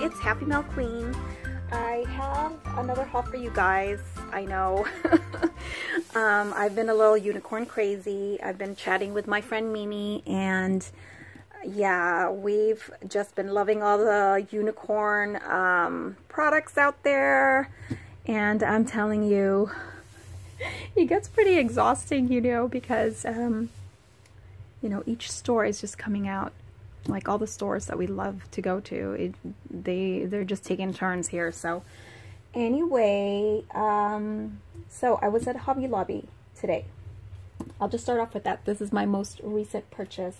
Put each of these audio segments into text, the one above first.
it's Happy Mail Queen. I have another haul for you guys. I know I've been a little unicorn crazy. I've been chatting with my friend Mimi, and yeah, we've just been loving all the unicorn products out there. And I'm telling you, it gets pretty exhausting, you know, because you know, each store is just coming out. Like all the stores that we love to go to, they're just taking turns here. So anyway, so I was at Hobby Lobby today. I'll just start off with that. This is my most recent purchase.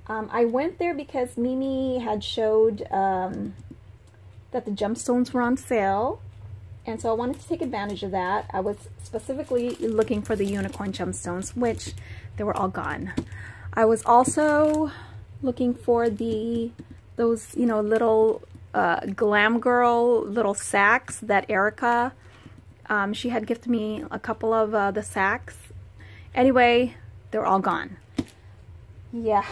I went there because Mimi had showed that the gemstones were on sale, and so I wanted to take advantage of that. I was specifically looking for the unicorn gemstones, which they were all gone. I was also looking for those, you know, little glam girl little sacks that Erica, she had gifted me a couple of the sacks. Anyway, they were all gone. Yeah,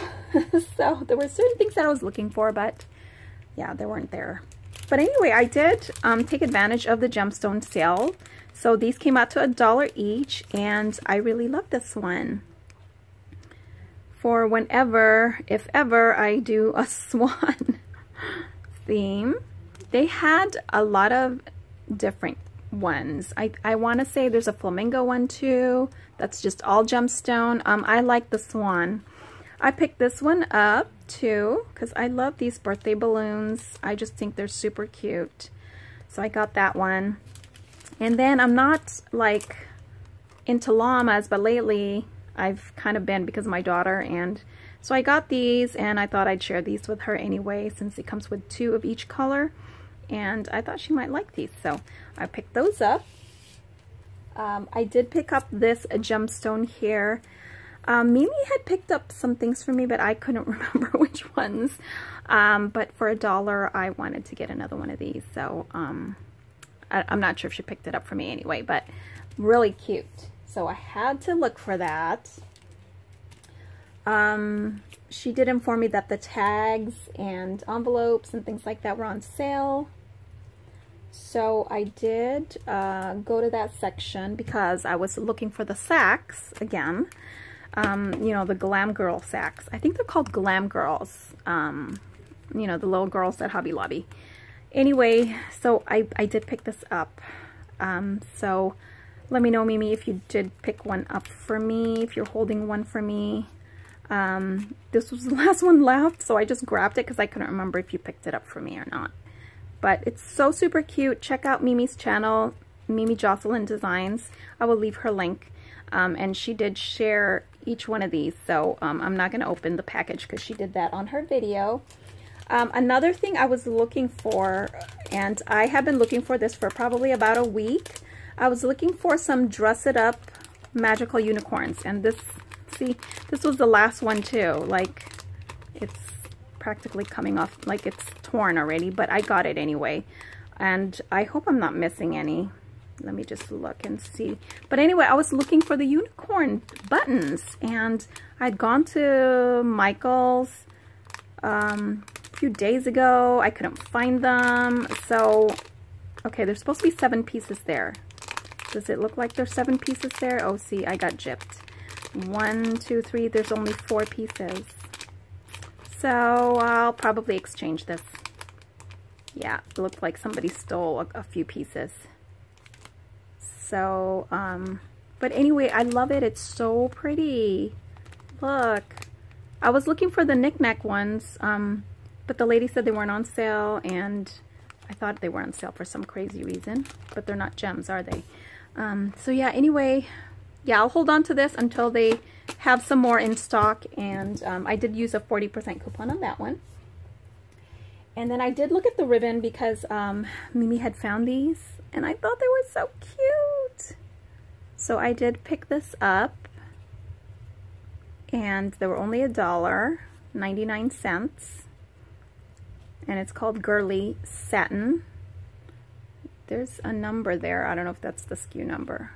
so there were certain things that I was looking for, but yeah, they weren't there. But anyway, I did take advantage of the gemstone sale. So these came out to $1 each, and I really love this one. For whenever, if ever, I do a swan theme. They had a lot of different ones. I want to say there's a flamingo one too. That's just all gemstone. I like the swan. I picked this one up too because I love these birthday balloons. I just think they're super cute. So I got that one. And then I'm not like into llamas, but lately I've kind of been because of my daughter, and so I got these, and I thought I'd share these with her anyway since it comes with 2 of each color, and I thought she might like these, so I picked those up. I did pick up this gemstone here. Mimi had picked up some things for me, but I couldn't remember which ones, but for $1 I wanted to get another one of these, so I'm not sure if she picked it up for me anyway, but really cute. So I had to look for that. She did inform me that the tags and envelopes and things like that were on sale. So I did go to that section because I was looking for the sacks again. You know, the glam girl sacks. I think they're called glam girls. You know, the little girls at Hobby Lobby. Anyway, so I did pick this up. So let me know, Mimi, if you did pick one up for me, if you're holding one for me. This was the last one left, so I just grabbed it because I couldn't remember if you picked it up for me or not. But it's so super cute. Check out Mimi's channel, Mimi Jocelyn Designs. I will leave her link. And she did share each one of these, so I'm not going to open the package because she did that on her video. Another thing I was looking for, and I have been looking for this for probably about a week, I was looking for some dress it up magical unicorns, and this, see, this was the last one too. Like, it's practically coming off, like it's torn already, but I got it anyway, and I hope I'm not missing any. Let me just look and see. But anyway, I was looking for the unicorn buttons, and I'd gone to Michael's a few days ago. I couldn't find them, so okay, there's supposed to be 7 pieces there. Does it look like there's 7 pieces there? Oh, see, I got gypped. 1, 2, 3, there's only 4 pieces. So I'll probably exchange this. Yeah, it looked like somebody stole a few pieces. So, but anyway, I love it. It's so pretty. Look. I was looking for the knick-knack ones, but the lady said they weren't on sale, and I thought they were on sale for some crazy reason, but they're not gems, are they? So yeah, anyway, yeah, I'll hold on to this until they have some more in stock, and I did use a 40% coupon on that one. And then I did look at the ribbon because Mimi had found these, and I thought they were so cute. So I did pick this up, and they were only $1.99, and it's called Girly Satin. There's a number there. I don't know if that's the SKU number.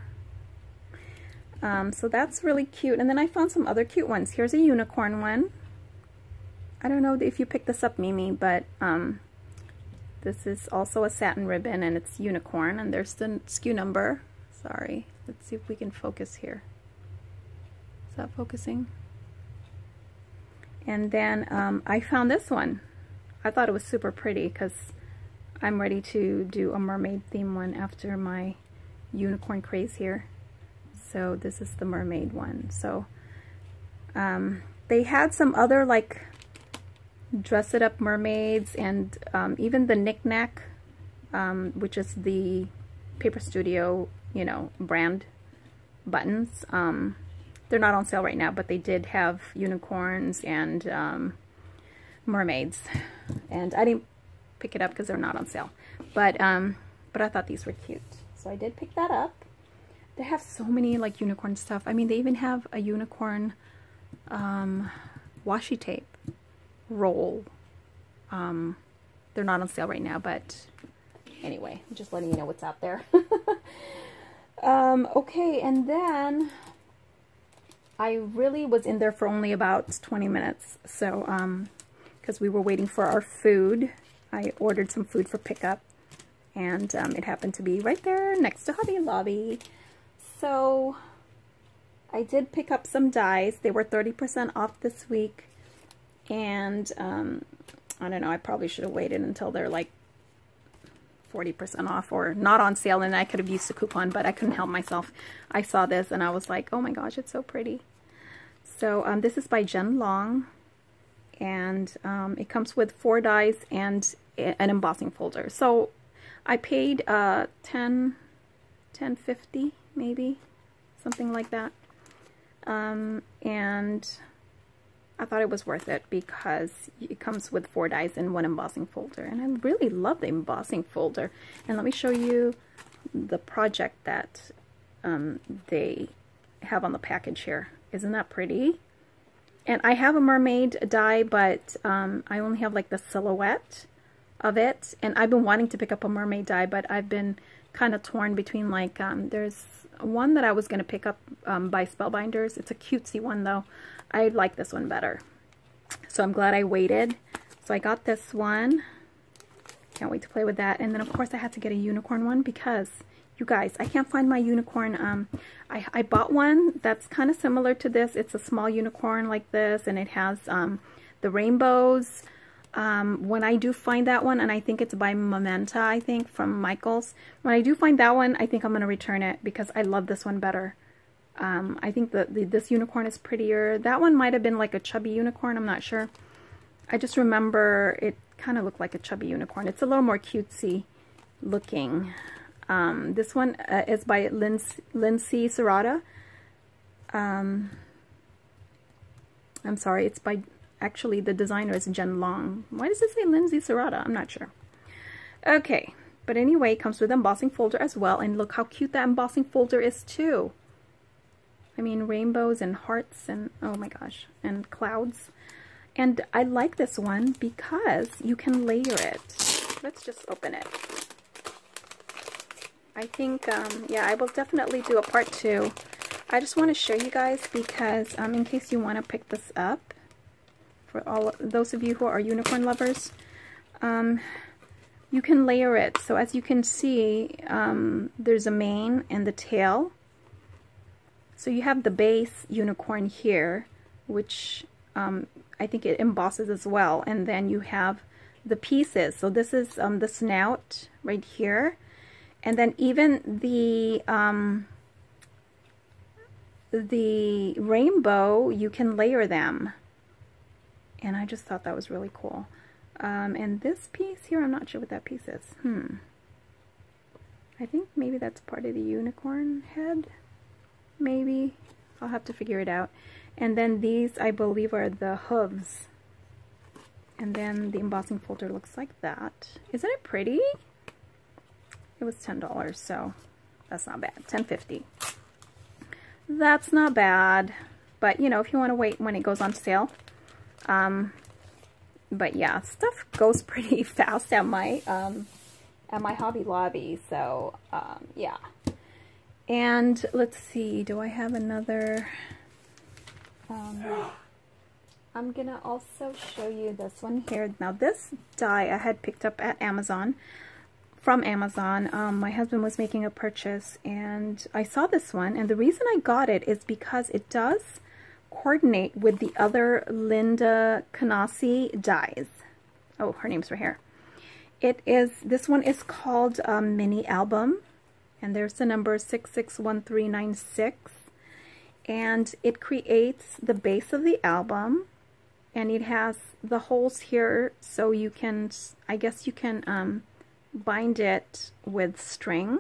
So that's really cute. And then I found some other cute ones. Here's a unicorn one. I don't know if you picked this up, Mimi, but This is also a satin ribbon, and it's unicorn, and there's the SKU number. Sorry, let's see if we can focus here. Is that focusing? And then I found this one. I thought it was super pretty because I'm ready to do a mermaid theme one after my unicorn craze here. So this is the mermaid one. So they had some other like dress it up mermaids, and even the knick-knack, which is the Paper Studio, you know, brand buttons. They're not on sale right now, but they did have unicorns and mermaids, and I didn't pick it up because they're not on sale. But I thought these were cute, so I did pick that up. They have so many like unicorn stuff. I mean, they even have a unicorn washi tape roll. They're not on sale right now, but anyway, I'm just letting you know what's out there. Okay, and then I really was in there for only about 20 minutes. So, because we were waiting for our food, I ordered some food for pickup, and it happened to be right there next to Hobby Lobby. So I did pick up some dies. They were 30% off this week, and I don't know, I probably should have waited until they're like 40% off or not on sale, and I could have used the coupon, but I couldn't help myself. I saw this and I was like, oh my gosh, it's so pretty. So this is by Jen Long, and it comes with 4 dies and an embossing folder. So I paid $10.50 maybe, something like that, and I thought it was worth it because it comes with 4 dies and 1 embossing folder, and I really love the embossing folder. And let me show you the project that they have on the package here. Isn't that pretty? And I have a mermaid die, but I only have like the silhouette of it, and I've been wanting to pick up a mermaid die, but I've been kind of torn between like there's one that I was going to pick up by Spellbinders. It's a cutesy one though. I like this one better, so I'm glad I waited. So I got this one. Can't wait to play with that. And then of course I had to get a unicorn one because you guys, I can't find my unicorn. I bought one that's kind of similar to this. It's a small unicorn like this, and it has the rainbows. When I do find that one, and I think it's by Momenta, I think, from Michaels. When I do find that one, I think I'm going to return it because I love this one better. I think this unicorn is prettier. That one might have been like a chubby unicorn, I'm not sure. I just remember it kind of looked like a chubby unicorn. It's a little more cutesy looking. This one is by Lindsay Serrata. I'm sorry, it's by... Actually, the designer is Jen Long. Why does it say Lindsay Serrata? I'm not sure. Okay, but anyway, it comes with an embossing folder as well. And look how cute that embossing folder is too. I mean, rainbows and hearts and, oh my gosh, and clouds. And I like this one because you can layer it. Let's just open it. I think, yeah, I will definitely do a part 2. I just want to show you guys because in case you want to pick this up, for all those of you who are unicorn lovers, you can layer it. So as you can see, there's a mane and the tail. So you have the base unicorn here, which I think it embosses as well. And then you have the pieces. So this is the snout right here. And then even the rainbow, you can layer them. And I just thought that was really cool. And this piece here, I'm not sure what that piece is. I think maybe that's part of the unicorn head. Maybe. I'll have to figure it out. And then these, I believe, are the hooves. And then the embossing folder looks like that. Isn't it pretty? It was $10, so that's not bad. $10.50. That's not bad. But, you know, if you want to wait when it goes on sale. But yeah, stuff goes pretty fast at my Hobby Lobby, so yeah. And let's see, do I have another I'm gonna also show you this one here. Now this die I had picked up at Amazon, from Amazon. My husband was making a purchase and I saw this one, and the reason I got it is because it does coordinate with the other Linda Canasi dies. Oh, her name's right here. This one is called Mini Album, and there's the number 661396, and it creates the base of the album, and it has the holes here so you can, I guess you can bind it with string,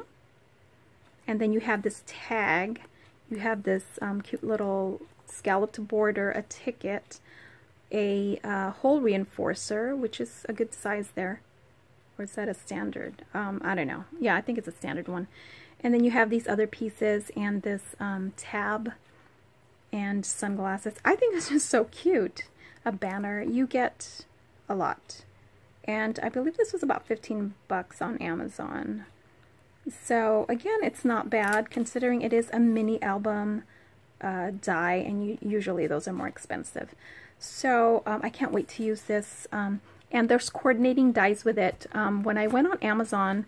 and then you have this tag, you have this cute little scalloped border, a ticket, a hole reinforcer, which is a good size there. Or is that a standard? I don't know. Yeah, I think it's a standard one. And then you have these other pieces and this tab and sunglasses. I think it's just so cute. A banner. You get a lot. And I believe this was about 15 bucks on Amazon. So again, it's not bad considering it is a mini album die, and usually those are more expensive. So I can't wait to use this. And there's coordinating dies with it. When I went on Amazon,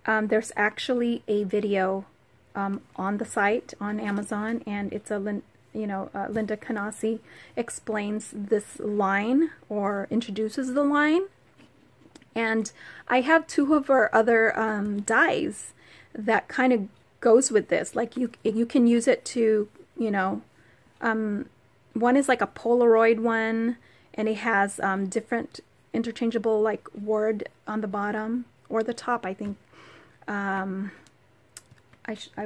there's actually a video on the site on Amazon, and it's Linda Canasi explains this line or introduces the line. And I have two of her other dies that kind of goes with this. Like you can use it to, one is like a Polaroid one, and it has different interchangeable like word on the bottom or the top, I think. I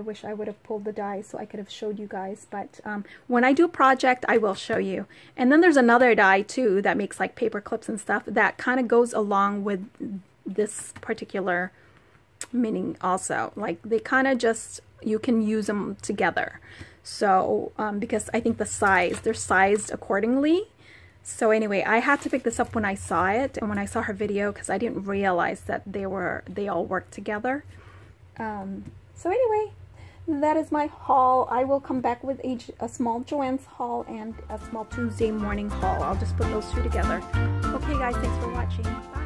wish I would have pulled the die so I could have showed you guys, but when I do a project I will show you. And then there's another die too that makes like paper clips and stuff that kind of goes along with this particular meaning also. Like they kind of just, you can use them together. So because I think they're sized accordingly. So anyway, I had to pick this up when I saw it and when I saw her video, because I didn't realize that they all worked together. So anyway, that is my haul. I will come back with a small Joann's haul and a small Tuesday morning haul. I'll just put those two together. Okay guys, thanks for watching. Bye.